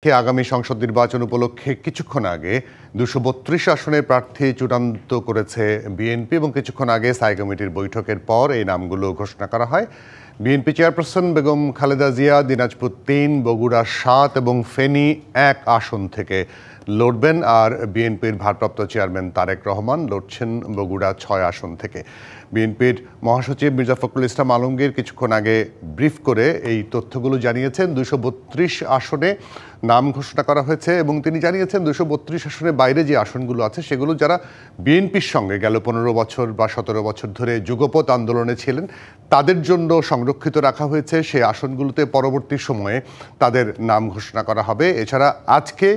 আগামী সংসদ নির্বাচন উপলক্ষে কিছুক্ষণ আগে ২৩২ আসনের প্রার্থী চূড়ান্ত করেছে বিএনপি এবং কিছুক্ষণ আগে স্থায়ী কমিটির বৈঠকের পর এই নামগুলো ঘোষণা করা হয়। বিএনপি চেয়ারপারসন বেগম খালেদা জিয়া দিনাজপুর ৩, বগুড়া ৭ এবং ফেনী ১ আসন থেকে লড়বেন, আর বিএনপির ভারপ্রাপ্ত চেয়ারম্যান তারেক রহমান লড়ছেন বগুড়া ৬ আসন থেকে। বিএনপির মহাসচিব মির্জা ফখরুল ইসলাম আলমগীর কিছুক্ষণ আগে ব্রিফ করে এই তথ্যগুলো জানিয়েছেন। ২৩২ আসনে নাম ঘোষণা করা হয়েছে এবং তিনি জানিয়েছেন ২৩২ আসনের বাইরে যে আসনগুলো আছে সেগুলো যারা বিএনপির সঙ্গে গেল ১৫ বছর বা ১৭ বছর ধরে যুগপৎ আন্দোলনে ছিলেন তাদের জন্য সংরক্ষিত রাখা হয়েছে। সেই আসনগুলোতে পরবর্তী সময়ে তাদের নাম ঘোষণা করা হবে। এছাড়া আজকে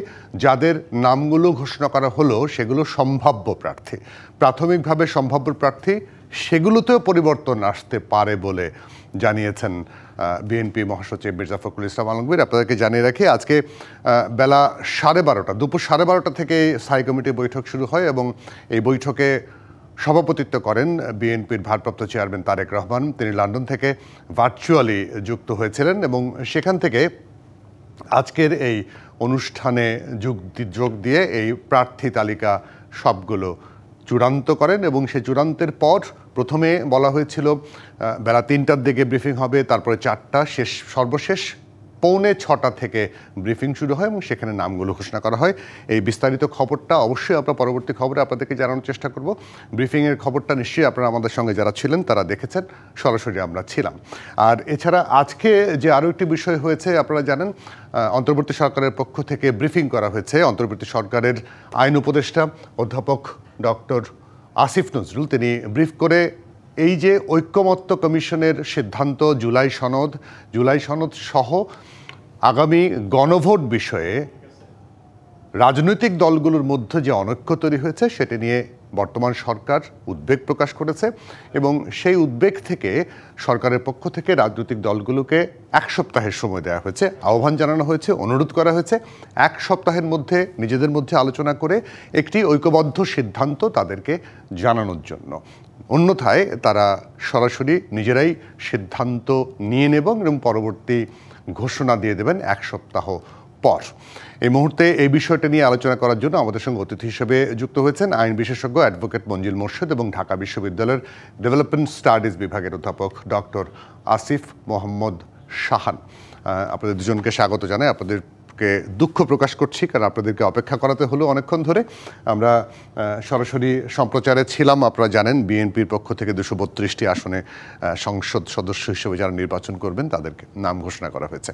যাদের নামগুলো ঘোষণা করা হলো সেগুলো সম্ভাব্য প্রার্থী, প্রাথমিকভাবে সম্ভাব্য প্রার্থী, সেগুলোতেও পরিবর্তন আসতে পারে বলে জানিয়েছেন বিএনপি মহাসচিব মির্জা ফখরুল ইসলাম আলমগীর। আপনাদেরকে জানিয়ে রাখি, আজকে বেলা 12:30 দুপুর 12:30 থেকে স্থায়ী কমিটির বৈঠক শুরু হয় এবং এই বৈঠকে সভাপতিত্ব করেন বিএনপির ভারপ্রাপ্ত চেয়ারম্যান তারেক রহমান। তিনি লন্ডন থেকে ভার্চুয়ালি যুক্ত হয়েছিলেন এবং সেখান থেকে আজকের এই অনুষ্ঠানে যোগ দিয়ে এই প্রার্থী তালিকা সবগুলো চূড়ান্ত করেন এবং সেই চূড়ান্তের পর প্রথমে বলা হয়েছিল বেলা ৩টার দিকে ব্রিফিং হবে, তারপরে ৪টা, সর্বশেষ পৌনে ৬টা থেকে ব্রিফিং শুরু হয় এবং সেখানে নামগুলো ঘোষণা করা হয়। এই বিস্তারিত খবরটা অবশ্যই আমরা পরবর্তী খবরে আপনাদেরকে জানানোর চেষ্টা করব। ব্রিফিংয়ের খবরটা নিশ্চয়ই আপনারা আমাদের সঙ্গে যারা ছিলেন তারা দেখেছেন, সরাসরি আমরা ছিলাম। আর এছাড়া আজকে যে আরও একটি বিষয় হয়েছে আপনারা জানেন, অন্তর্বর্তী সরকারের পক্ষ থেকে ব্রিফিং করা হয়েছে। অন্তর্বর্তী সরকারের আইন উপদেষ্টা অধ্যাপক ডক্টর আসিফ নজরুল তিনি ব্রিফ করে এই যে ঐক্যমত্য কমিশনের সিদ্ধান্ত, জুলাই সনদ সহ আগামী গণভোট বিষয়ে রাজনৈতিক দলগুলোর মধ্যে যে অনৈক্য তৈরি হয়েছে সেটা নিয়ে বর্তমান সরকার উদ্বেগ প্রকাশ করেছে এবং সেই উদ্বেগ থেকে সরকারের পক্ষ থেকে রাজনৈতিক দলগুলোকে ১ সপ্তাহের সময় দেওয়া হয়েছে, আহ্বান জানানো হয়েছে, অনুরোধ করা হয়েছে ১ সপ্তাহের মধ্যে নিজেদের মধ্যে আলোচনা করে একটি ঐক্যবদ্ধ সিদ্ধান্ত তাদেরকে জানানোর জন্য। অন্যথায় তারা সরাসরি নিজেরাই সিদ্ধান্ত নিয়ে নেবেন এবং পরবর্তী ঘোষণা দিয়ে দেবেন ১ সপ্তাহ পর। এই মুহূর্তে এই বিষয়টা নিয়ে আলোচনা করার জন্য আমাদের সঙ্গে অতিথি হিসেবে যুক্ত হয়েছেন আইন বিশেষজ্ঞ অ্যাডভোকেট মঞ্জিল মোর্শেদ এবং ঢাকা বিশ্ববিদ্যালয়ের ডেভেলপমেন্ট স্টাডিজ বিভাগের অধ্যাপক ডক্টর আসিফ মোহাম্মদ শাহান। আপনাদের দুজনকে স্বাগত জানাই। আপনাদেরকে দুঃখ প্রকাশ করছি কারণ আপনাদেরকে অপেক্ষা করাতে হলো অনেকক্ষণ ধরে। আমরা সরাসরি সম্প্রচারে ছিলাম। আপনারা জানেন বিএনপির পক্ষ থেকে ২৩২টি আসনে সংসদ সদস্য হিসেবে যারা নির্বাচন করবেন তাদেরকে নাম ঘোষণা করা হয়েছে।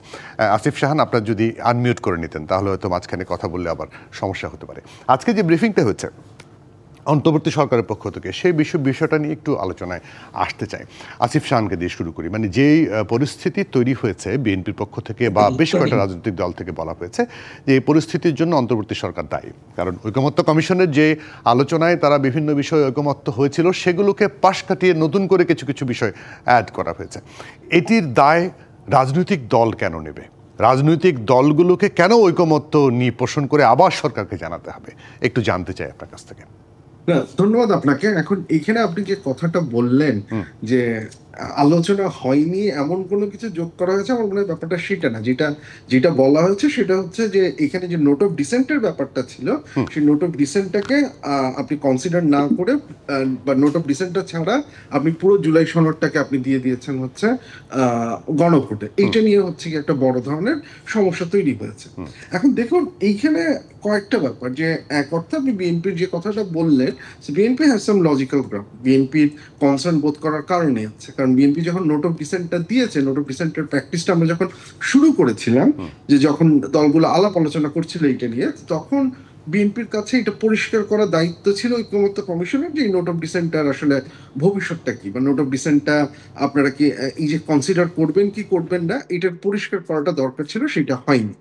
আসিফ শাহান, আপনার যদি আনমিউট করে নিতেন তাহলে হয়তো মাঝখানে কথা বললে আবার সমস্যা হতে পারে। আজকে যে ব্রিফিংটা হয়েছে অন্তর্বর্তী সরকারের পক্ষ থেকে সেই বিষয়টা নিয়ে একটু আলোচনায় আসতে চাই। আসিফ শাহানকে দিয়ে শুরু করি। মানে যেই পরিস্থিতি তৈরি হয়েছে বিএনপির পক্ষ থেকে বা বেশ কয়েকটা রাজনৈতিক দল থেকে বলা হয়েছে যে এই পরিস্থিতির জন্য অন্তর্বর্তী সরকার দায়ী, কারণ ঐকমত্য কমিশনের যে আলোচনায় তারা বিভিন্ন বিষয়ে ঐকমত্য হয়েছিল সেগুলোকে পাশ কাটিয়ে নতুন করে কিছু কিছু বিষয় অ্যাড করা হয়েছে। এটির দায় রাজনৈতিক দল কেন নেবে? রাজনৈতিক দলগুলোকে কেন ঐকমত্য নিয়ে পোষণ করে আবার সরকারকে জানাতে হবে? একটু জানতে চাই আপনার কাছ থেকে। ধন্যবাদ আপনাকে। এখন এখানে আপনি যে কথাটা বললেন যে আলোচনা হয়নি এমন কোনো কিছু যোগ করা হয়েছে, আমার মনে হয় ব্যাপারটা সেটা না। যেটা বলা হয়েছে সেটা হচ্ছে যে এখানে যে নোট অফ ডিসেন্টের ব্যাপারটা ছিল সেই নোট অফ ডিসেন্টটাকে আপনি কনসিডার না করে বা নোট অফ ডিসেন্টটা ছাড়া আপনি পুরো জুলাই সনদটাকে আপনি দিয়ে দিয়েছেন হচ্ছে গণভোটে। এইটা নিয়ে হচ্ছে কি একটা বড় ধরনের সমস্যা তৈরি হয়েছে। এখন দেখুন এইখানে কয়েকটা ব্যাপার, যে এক অর্থে আপনি বিএনপির যে কথাটা বললেন, BNP has some logical ground. বিএনপির কনসার্ন বোধ করার কারণে হচ্ছে, কারণ বিএনপি যখন নোট অফ ডিসেন্টটা দিয়েছে, নোট অফ ডিসেন্টের প্র্যাকটিসটা আমরা যখন শুরু করেছিলাম, যে যখন দলগুলো আলাপ আলোচনা করছিল এটা নিয়ে, তখন বিএনপির কাছে এটা পরিষ্কার করার দায়িত্ব ছিল ঐকমত্য কমিশনের যে এই নোট অফ ডিসেন্টটার আসলে ভবিষ্যৎটা কি, বা নোট অফ ডিসেন্টটা আপনারা কি এই যে কনসিডার করবেন কি করবেন না, এটার পরিষ্কার করাটা দরকার ছিল, সেটা হয়নি।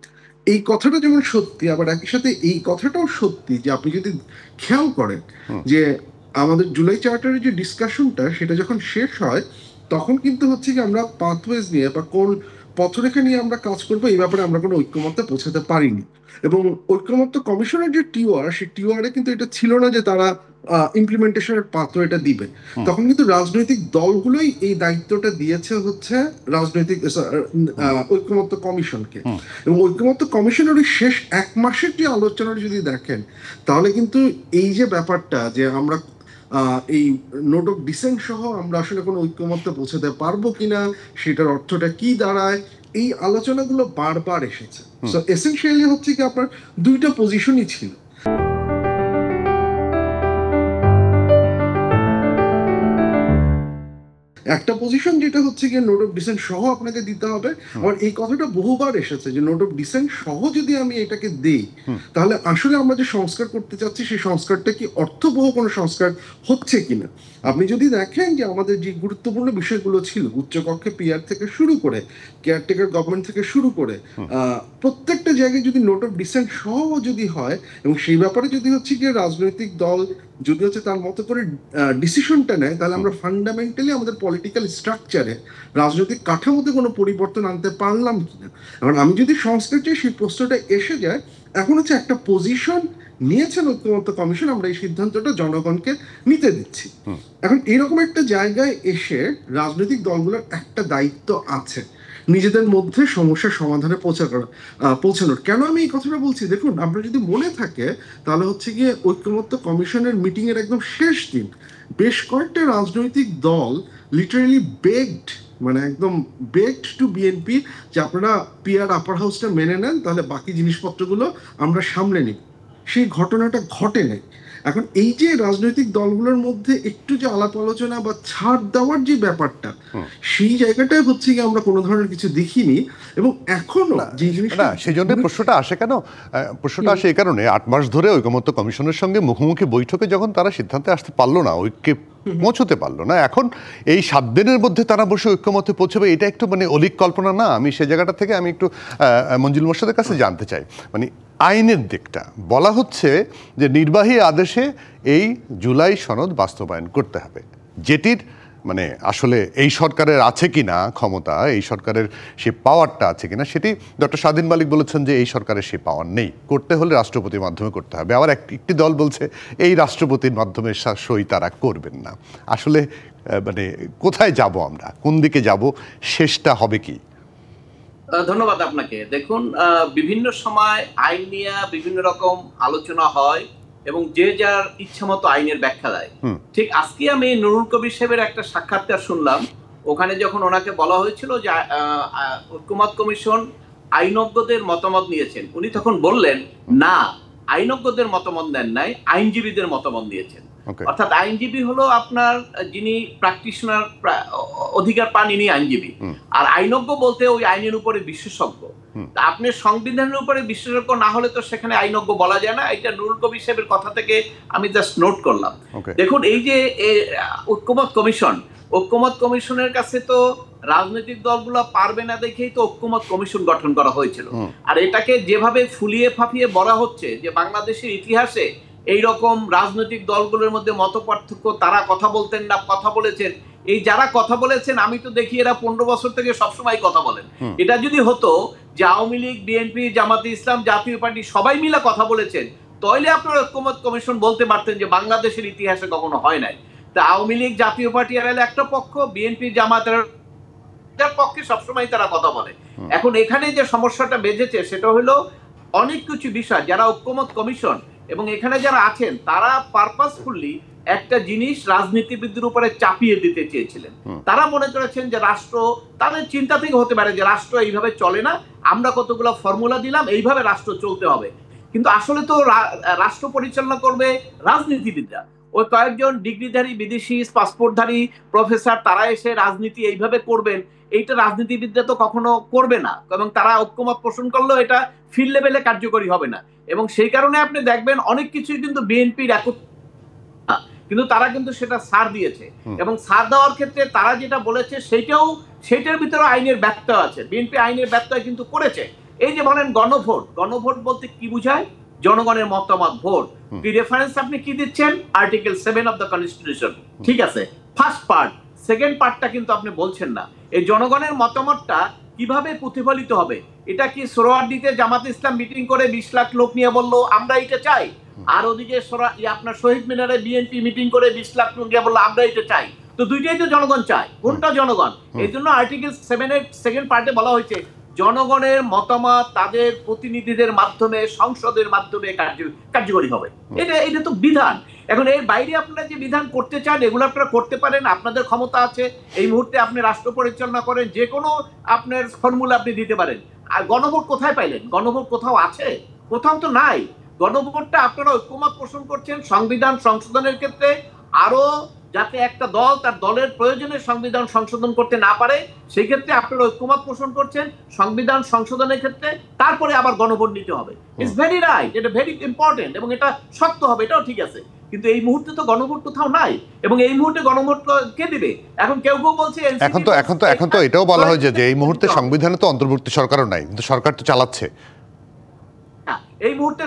এই কথাটা যেমন সত্যি, আবার একই সাথে এই কথাটাও সত্যি যে আপনি যদি খেয়াল করেন যে আমাদের জুলাই চার্টারের যে ডিসকাশনটা সেটা যখন শেষ হয় তখন কিন্তু হচ্ছে যে আমরা পাথওয়েজ নিয়ে বা কোন পথরেখা নিয়ে আমরা কাজ করবো এই ব্যাপারে আমরা কোনো ঐক্যমত্যে পৌঁছাতে পারিনি। এবং ঐক্যমত্য কমিশনের যে টিওআর, সেই টিওআরে কিন্তু এটা ছিল না যে তারা ইমপ্লিমেন্টেশনের পাত্র এটা দিবে, তখন কিন্তু রাজনৈতিক দলগুলোই এই দায়িত্বটা দিয়েছে হচ্ছে রাজনৈতিক ঐকমত্য কমিশনকে। এবং ঐকমত্য কমিশনের ওই শেষ 1 মাসের যে আলোচনাটা যদি দেখেন, তাহলে কিন্তু এই যে ব্যাপারটা যে আমরা এই নোট অফ ডিসেন্ট সহ আমরা আসলে কোনো ঐক্যমত্যে পৌঁছাতে পারবো কিনা, সেটার অর্থটা কি দাঁড়ায়, এই আলোচনাগুলো বারবার এসেছে। সো এসেনশিয়ালি হচ্ছে কি আপনার দুইটা পজিশনই ছিল। একটা পজিশন যেটা হচ্ছে গিয়ে নোট অফ ডিসেন্ট সহ আপনাকে দিতে হবে। আর এই কথাটা বহুবার এসেছে যে নোট অফ ডিসেন্ট সহ যদি আমি এটাকে দেই, তাহলে আসলে আমরা যে সংস্কার করতে চাচ্ছি সেই সংস্কারটা কি অর্থবহ কোনো সংস্কার হচ্ছে কিনা। আপনি যদি দেখেন যে আমাদের যে গুরুত্বপূর্ণ বিষয়গুলো ছিল, উচ্চকক্ষে পিআর থেকে শুরু করে কেয়ারটেকার গভর্নমেন্ট থেকে শুরু করে প্রত্যেকটা জায়গায় যদি নোট অফ ডিসেন্ট সহ যদি হয়, এবং সেই ব্যাপারে যদি হচ্ছে গিয়ে রাজনৈতিক দল যদি হচ্ছে তার মতো করে ডিসিশনটা নেয়, তাহলে আমরা ফান্ডামেন্টালি আমাদের পলিটিক্যাল স্ট্রাকচারে, রাজনৈতিক কাঠামোতে কোনো পরিবর্তন আনতে পারলাম কিনা। এখন আমি যদি সংস্কার চাই, সেই প্রশ্নটা এসে যায়। এখন হচ্ছে একটা পজিশন নিয়েছেন ঐক্যমত্য কমিশন, আমরা এই সিদ্ধান্তটা জনগণকে নিতে দিচ্ছি। এখন এরকম একটা জায়গায় এসে রাজনৈতিক দলগুলোর একটা দায়িত্ব আছে নিজেদের মধ্যে সমস্যার সমাধানে পৌঁছানোর। কেন আমি এই কথাটা বলছি, দেখুন আপনার যদি মনে থাকে, তাহলে হচ্ছে গিয়ে ঐক্যমত্য কমিশনের মিটিং এর একদম শেষ দিন বেশ কয়েকটা রাজনৈতিক দল লিটারালি বেগড, মানে একদম বেগড টু বিএনপি যে আপনারা পিআর আপার হাউসটা মেনে নেন, তাহলে বাকি জিনিসপত্রগুলো আমরা সামলে নিব। সেই ঘটনাটা ঘটে নাই। এখন এই যে রাজনৈতিক দলগুলোর মধ্যে একটু যে আলাপ আলোচনা বা ছাড় দেওয়ার যে ব্যাপারটা, সেই জায়গাটায় হচ্ছে কি আমরা কোনো ধরনের কিছু দেখিনি। এবং এখনো যে জিনিসটা, সেই জন্য প্রশ্নটা আসে কেন, প্রশ্নটা আসে এই কারণে 8 মাস ধরে ঐকমত্য কমিশনের সঙ্গে মুখোমুখি বৈঠকে যখন তারা সিদ্ধান্তে আসতে পারলো না, ঐক্যে পৌঁছতে পারলো না, এখন এই 7 দিনের মধ্যে তারা বসে ঐক্যমত্যে পৌঁছবে, এটা একটু মানে অলিক কল্পনা না? আমি সে জায়গাটা থেকে আমি একটু মঞ্জুল মোর্শেদের কাছে জানতে চাই, মানে আইনের দিকটা বলা হচ্ছে যে নির্বাহী আদেশে এই জুলাই সনদ বাস্তবায়ন করতে হবে, যেটির মানে আসলে এই সরকারের আছে কিনা ক্ষমতা, এই সরকারের সে পাওয়ারটা আছে কিনা, সেটি ডক্টর স্বাধীন মালিক বলেছেন যে এই সরকারের সে পাওয়ার নেই, করতে হলে রাষ্ট্রপতির মাধ্যমে করতে হবে। আবার একটি দল বলছে এই রাষ্ট্রপতির মাধ্যমে সই তারা করবেন না। আসলে মানে কোথায় যাব আমরা, কোন দিকে যাব, শেষটা হবে কি? ধন্যবাদ আপনাকে। দেখুন, বিভিন্ন সময় আইন নিয়ে বিভিন্ন রকম আলোচনা হয় এবং যে যার ইচ্ছা মতো আইনের ব্যাখ্যা দেয়। ঠিক আজকে আমি নুরুল কবির সাহেবের একটা সাক্ষাৎকার শুনলাম, ওখানে যখন ওনাকে বলা হয়েছিল যে ঐক্যমত্য কমিশন আইনজ্ঞদের মতামত নিয়েছেন, উনি তখন বললেন না, আইনজ্ঞদের মতামত দেন নাই, আইনজীবীদের মতামত দিয়েছেন। অর্থাৎ আইনজীবী হলো আপনার যিনি প্র্যাকটিশনার অধিকার পান, ইনি আইনজীবী। আর আইনজ্ঞ বলতে ওই আইনের উপরে বিশেষজ্ঞ। আপনি সংবিধানের উপরে বিশেষজ্ঞ না হলে তো সেখানে আইনজ্ঞ বলা যায় না। এটা নুরুল কবির সাহেবের কথা থেকে আমি জাস্ট নোট করলাম। দেখুন, এই যে ঐক্যমত কমিশনের কাছে তো রাজনৈতিক দলগুলো পারবে না দেখেই তো ঐক্যমত কমিশন গঠন করা হয়েছিল। আর এটাকে যেভাবে ফুলিয়ে ফাঁপিয়ে বলা হচ্ছে যে বাংলাদেশের ইতিহাসে এইরকম রাজনৈতিক দলগুলোর মধ্যে মত পার্থক্য, তারা কথা বলতেন না, কথা বলেছেন। এই যারা কথা বলেছেন আমি তো দেখি এরা 15 বছর থেকে সবসময় কথা বলেন। এটা যদি হতো যে আওয়ামী লীগ, বিএনপি, জামাতে ইসলাম, জাতীয় পার্টি সবাই মিলে কথা বলেছেন, তাহলে আপনারা ঐক্যমত কমিশন বলতে পারতেন যে বাংলাদেশের ইতিহাসে কখনো হয় নাই। তা আওয়ামী লীগ, জাতীয় পার্টি এরা একটা পক্ষ, বিএনপি, জামাতের পক্ষে সবসময় তারা কথা বলে। এখন এখানে যে সমস্যাটা বেজেছে সেটা হলো অনেক কিছু বিষয় যারা ঐক্যমত কমিশন এবং এখানে যারা আছেন তারা পারপাসফুলি একটা জিনিস রাজনীতিবিদদের উপরে চাপিয়ে দিতে চেয়েছিলেন। তারা মনে করেছেন যে রাষ্ট্র, তাদের চিন্তা থেকে হতে পারে যে রাষ্ট্র এইভাবে চলে না, আমরা কতগুলো ফর্মুলা দিলাম, এইভাবে রাষ্ট্র চলতে হবে। কিন্তু আসলে তো রাষ্ট্র পরিচালনা করবে রাজনীতিবিদরা। ওই কয়েকজন ডিগ্রিধারী বিদেশি পাসপোর্টধারী প্রফেসর, তারা এসে রাজনীতি এইভাবে করবেন, এইটা রাজনীতিবিদরা তো কখনো করবে না। এবং তারা ঐক্যমত পোষণ করলেও এটা ফিল্ড লেভেলে কার্যকরী হবে না। এবং সেই কারণে আপনি দেখবেন অনেক কিছুই কিন্তু বিএনপির কিন্তু তারা কিন্তু সেটা ছাড় দিয়েছে। এবং ছাড় দেওয়ার ক্ষেত্রে তারা যেটা বলেছে সেটার ভিতরে আইনের ব্যত্যয় আছে। বিএনপি আইনের ব্যত্যয় কিন্তু করেছে। এই যে বলেন গণভোট, গণভোট বলতে কি বুঝায়? জনগণের মতামত ভোট। কি রেফারেন্স আপনি কি দিচ্ছেন? Article 7 of the constitution. ঠিক আছে, ফার্স্ট পার্ট। সেকেন্ড পার্টটা কিন্তু আপনি বলছেন না। এই জনগণের মতামতটা কিভাবে প্রতিফলিত হবে? এটা কি সোহরাওয়ার্দীতে জামাত ইসলাম মিটিং করে 20 লাখ লোক নিয়ে বললো আমরা এটা চাই? আর ওদিকে আপনার শহীদ মিনারে বিএনপি মিটিং করে 20 লাখ টাকা বললো আমরা এটা চাই। তো দুইটাই তো জনগণ চায়, কোনটা জনগণ? এই জন্য আর্টিকেল 7-এর সেকেন্ড পার্টে বলা হয়েছে জনগণের মতামত তাদের প্রতিনিধিদের মাধ্যমে, সংসদের মাধ্যমে কার্যকরী হবে। এটা তো বিধান। এখন এর বাইরে আপনারা যে বিধান করতে চান এগুলো আপনারা করতে পারেন, আপনাদের ক্ষমতা আছে। এই মুহূর্তে আপনি রাষ্ট্র পরিচালনা করেন, যে কোনো আপনার ফর্মুলা আপনি দিতে পারেন। আর গণভোট কোথায় পাইলেন? গণভোট কোথাও আছে? কোথাও তো নাই। গণভোটটা আপনারা ঐক্যমত পোষণ করছেন সংবিধান সংশোধনের ক্ষেত্রে, আরো যাতে একটা দল তার দলের প্রয়োজনে সংবিধান সংশোধন করতে না পারে সেই ক্ষেত্রে আপনারা ঐক্যমত পোষণ করছেন সংবিধান সংশোধনের ক্ষেত্রে, তারপরে আবার গণভোট নিতে হবে। ইটস ভেরি রাইট, এটা ভেরি ইম্পর্টেন্ট এবং এটা শক্ত হবে, এটাও ঠিক আছে। কিন্তু এই মুহূর্তে তো গণভোট কোথাও নাই, এবং এই মুহূর্তে গণভোট কে দিবে? এখন কেউ বলছে এখন তো এটাও বলা হয় যে এই মুহূর্তে সংবিধানে তো অন্তর্বর্তী সরকারও নাই, কিন্তু সরকার তো চালাচ্ছে। এই মুহূর্তে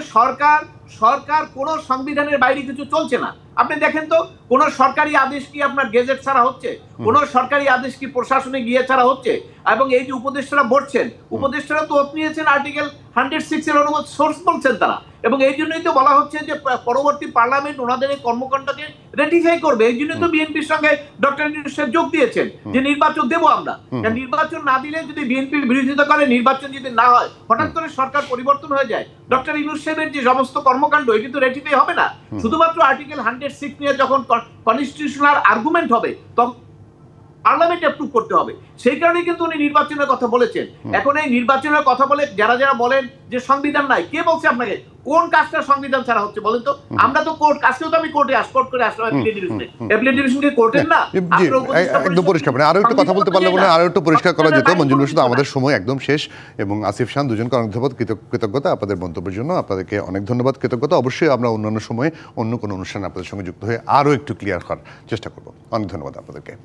সরকার কোন সংবিধানের বাইরে কিছু চলছে না। আপনি দেখেন তো কোন সরকারি আদেশ কি আপনার গেজেট ছাড়া হচ্ছে? কোন সরকারি আদেশ কি প্রশাসনে গিয়ে ছাড়া হচ্ছে? এবং এই যে উপদেষ্টারা বলছেন, উপদেষ্টারা তো নিয়েছেন আর্টিকেল 106 এর অনুমতি সোর্স বলছেন তারা, এবং এই জন্যই তো বলা হচ্ছে যে পরবর্তী পার্লামেন্ট ওনাদের এই কর্মকাণ্ডকে রেটিফাই করবে। এই জন্যই তো বিএনপির সঙ্গে ডক্টর ইউনূস যোগ দিয়েছেন যে নির্বাচন দেবো আমরা। নির্বাচন না দিলে যদি বিএনপি বিরোধিতা করে, নির্বাচন যদি না হয়, হঠাৎ করে সরকার পরিবর্তন হয়ে যায়, ডক্টর ইউনূস সাহেবের যে সমস্ত কর্মকাণ্ড এটি তো রেটিফাই হবে না। শুধুমাত্র আর্টিকেল 106 নিয়ে যখন কনস্টিটিউশনাল আর্গুমেন্ট হবে তখন পার্লামেন্ট অ্যাপ্রুভ করতে হবে। সেই কারণে কিন্তু উনি নির্বাচনের কথা বলেছেন। এখন এই নির্বাচনের কথা বলে যারা বলেন যে সংবিধান নাই, কে বলছে আপনাকে? কোন কাজটা সংবিধান ছাড়া হচ্ছে বলেন তো? আমরা তো কোর্ট, আজকেও তো আমি কোর্টে কোর্ট করে আসলাম অ্যাপ্লিকেশন কে কোর্টের না। একদম পরিষ্কার, মানে আরো একটু কথা বলতে পারলে মনে আরো একটু পরিষ্কার করা যেত। মঞ্জুল রশীদ, আমাদের সময় একদম শেষ, এবং আসিফ শান, দুজনকে অনেক ধন্যবাদ, কৃতজ্ঞতা আপনাদের মন্তব্যের জন্য। আপনাদেরকে অনেক ধন্যবাদ, কৃতজ্ঞতা। অবশ্যই আমরা অন্যান্য সময়ে অন্য কোনো অনুষ্ঠানে আপনাদের সঙ্গে যুক্ত হয়ে আরো একটু ক্লিয়ার করার চেষ্টা করব। অনেক ধন্যবাদ আপনাদেরকে।